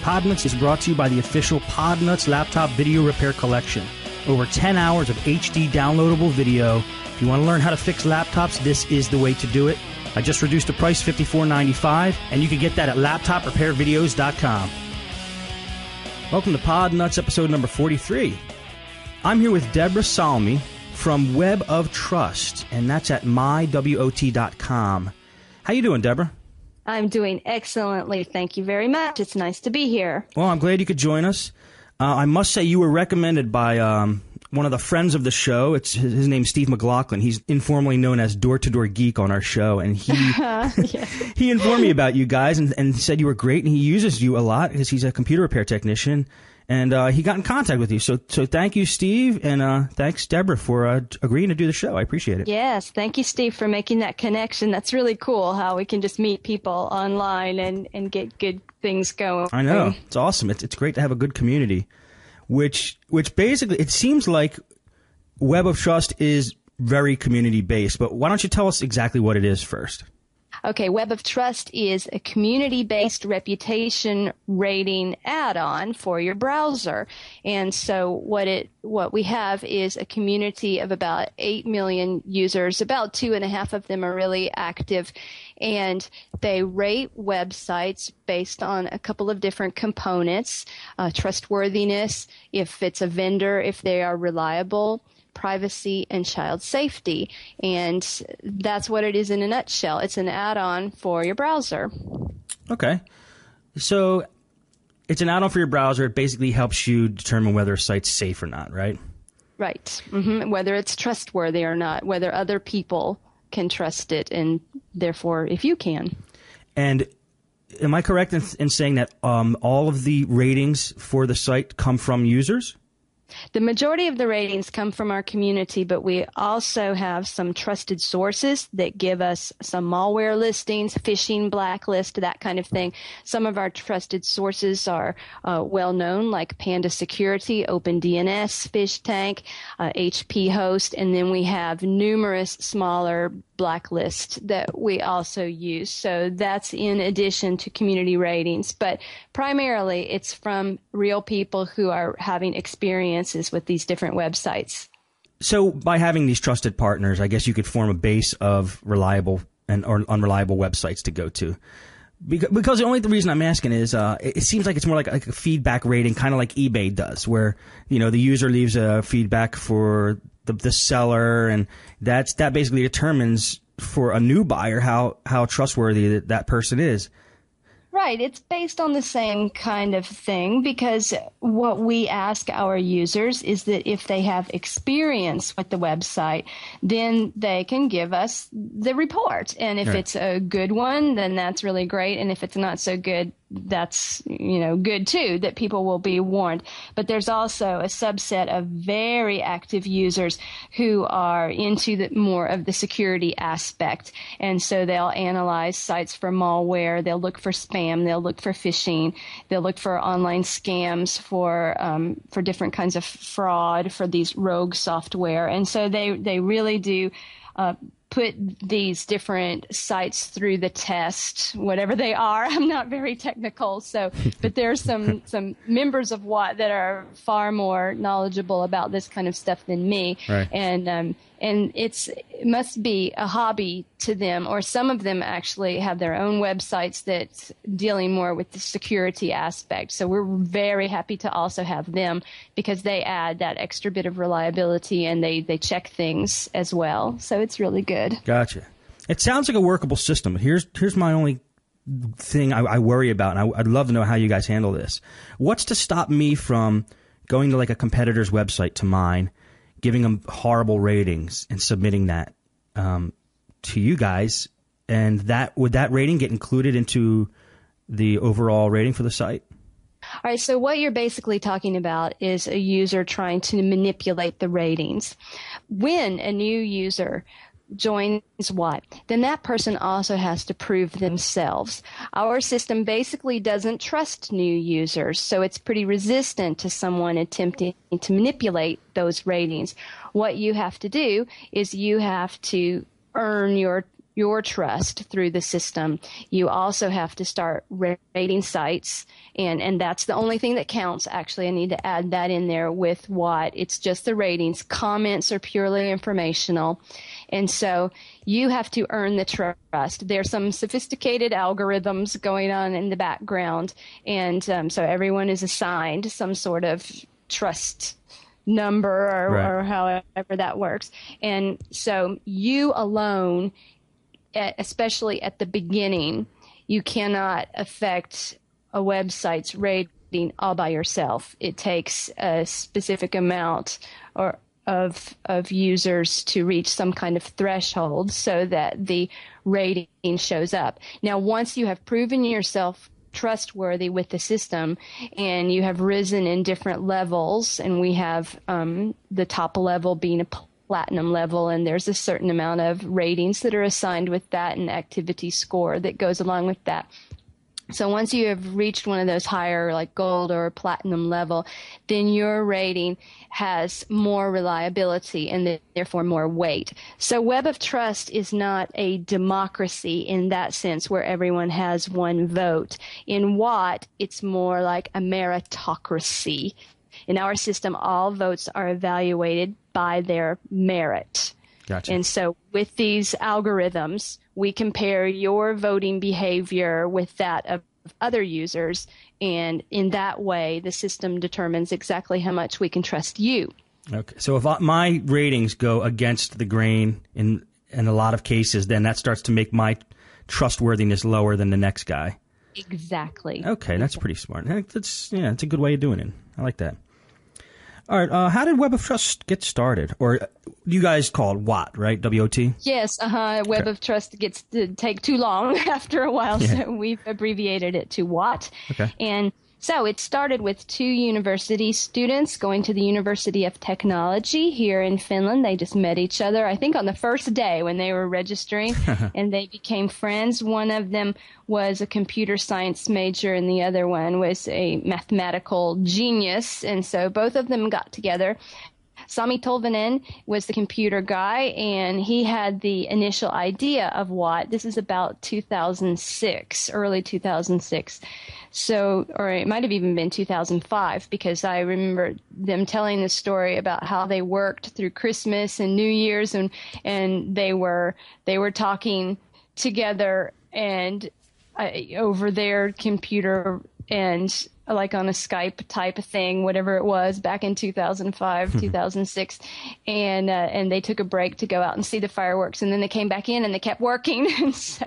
Podnutz is brought to you by the official Podnutz Laptop Video Repair Collection. Over 10 hours of HD downloadable video. If you want to learn how to fix laptops, this is the way to do it. I just reduced the price $54.95, and you can get that at laptoprepairvideos.com. Welcome to Podnutz episode number 43. I'm here with Deborah Salmi from Web of Trust, and that's at mywot.com. How you doing, Deborah? I'm doing excellently. Thank you very much. It's nice to be here. Well, I'm glad you could join us. I must say you were recommended by one of the friends of the show. His name's Steve McLaughlin. He's informally known as Door to Door Geek on our show, and he informed me about you guys and said you were great, and he uses you a lot because he's a computer repair technician, and he got in contact with you. So thank you, Steve, and thanks, Deborah, for agreeing to do the show. I appreciate it. Yes, thank you, Steve, for making that connection. That's really cool how we can just meet people online and get good things going. I know. It's awesome. It's great to have a good community, which basically, it seems like Web of Trust is very community-based, but why don't you tell us exactly what it is first? Okay, Web of Trust is a community-based reputation rating add-on for your browser. And so what we have is a community of about 8 million users. About 2.5 of them are really active, and they rate websites based on a couple of different components: trustworthiness, if it's a vendor, if they are reliable, privacy, and child safety. And that's what it is in a nutshell. It's an add-on for your browser. Okay. So it's an add-on for your browser. It basically helps you determine whether a site's safe or not, right? Right. Mm-hmm. Whether it's trustworthy or not, whether other people can trust it, and therefore if you can. And am I correct in saying that all of the ratings for the site come from users? The majority of the ratings come from our community, but we also have some trusted sources that give us some malware listings, phishing blacklist, that kind of thing. Some of our trusted sources are well known, like Panda Security, OpenDNS, PhishTank, HP Host, and then we have numerous smaller blacklists that we also use. So that's in addition to community ratings, but primarily it's from real people who are having experiences with these different websites. So by having these trusted partners, I guess you could form a base of reliable or unreliable websites to go to. Because the reason I'm asking is it seems like it's more like a feedback rating, kind of like eBay does, where the user leaves a feedback for the seller, and that basically determines for a new buyer how trustworthy that person is. Right. It's based on the same kind of thing, because what we ask our users is that if they have experience with the website, then they can give us the report. And if it's a good one, then that's really great. And if it's not so good, that's good too, that people will be warned. But there's also a subset of very active users who are into more of the security aspect, and so they'll analyze sites for malware, they'll look for spam, they'll look for phishing, they'll look for online scams, for different kinds of fraud, for these rogue software. And so they really do put these different sites through the test, whatever they are. I'm not very technical, but there's some members of WOT that are far more knowledgeable about this kind of stuff than me. Right. And it must be a hobby to them, or some of them actually have their own websites that's dealing more with the security aspect. So we're very happy to also have them, because they add that extra bit of reliability, and they check things as well. So it's really good. Gotcha. It sounds like a workable system. Here's my only thing I worry about, and I'd love to know how you guys handle this. What's to stop me from going to like a competitor's website to mine, giving them horrible ratings, and submitting that to you guys, and would that rating get included into the overall rating for the site? All right, so what you're basically talking about is a user trying to manipulate the ratings. When a new user joins WOT, then that person also has to prove themselves. Our system basically doesn't trust new users, so it's pretty resistant to someone attempting to manipulate those ratings. What you have to do is you have to earn your your trust through the system, you also have to start rating sites. And that's the only thing that counts. Actually, I need to add that in there with what. It's just the ratings. Comments are purely informational. And so you have to earn the trust. There's some sophisticated algorithms going on in the background. And so everyone is assigned some sort of trust number or however that works. And so you alone, especially at the beginning, you cannot affect a website's rating all by yourself. It takes a specific amount of users to reach some kind of threshold so that the rating shows up. Now, once you have proven yourself trustworthy with the system and you have risen in different levels, and we have the top level being a platinum level, and there's a certain amount of ratings that are assigned with that and activity score that goes along with that. So once you have reached one of those higher, like gold or platinum level, then your rating has more reliability and therefore more weight. So Web of Trust is not a democracy in that sense where everyone has one vote. In WOT, it's more like a meritocracy. In our system, all votes are evaluated by their merit. Gotcha. And so with these algorithms, we compare your voting behavior with that of other users. And in that way, the system determines exactly how much we can trust you. Okay. So if my ratings go against the grain in a lot of cases, then that starts to make my trustworthiness lower than the next guy. Exactly. Okay. That's pretty smart. It's a good way of doing it. I like that. All right. How did Web of Trust get started? Or you guys call it WOT, right? W-O-T? Yes. Web of Trust gets to take too long after a while, so we've abbreviated it to WOT. Okay. And so it started with 2 university students going to the University of Technology here in Finland. They just met each other, I think, on the first day when they were registering, and they became friends. One of them was a computer science major, and the other one was a mathematical genius. And so both of them got together. Sami Tolvanen was the computer guy, and he had the initial idea of WOT. This is about 2006, early 2006. So, or it might have even been 2005, because I remember them telling the story about how they worked through Christmas and New Year's, and they were talking together and over their computer and like on a Skype type of thing, whatever it was, back in 2005, 2006. And they took a break to go out and see the fireworks, and then they came back in and they kept working. And so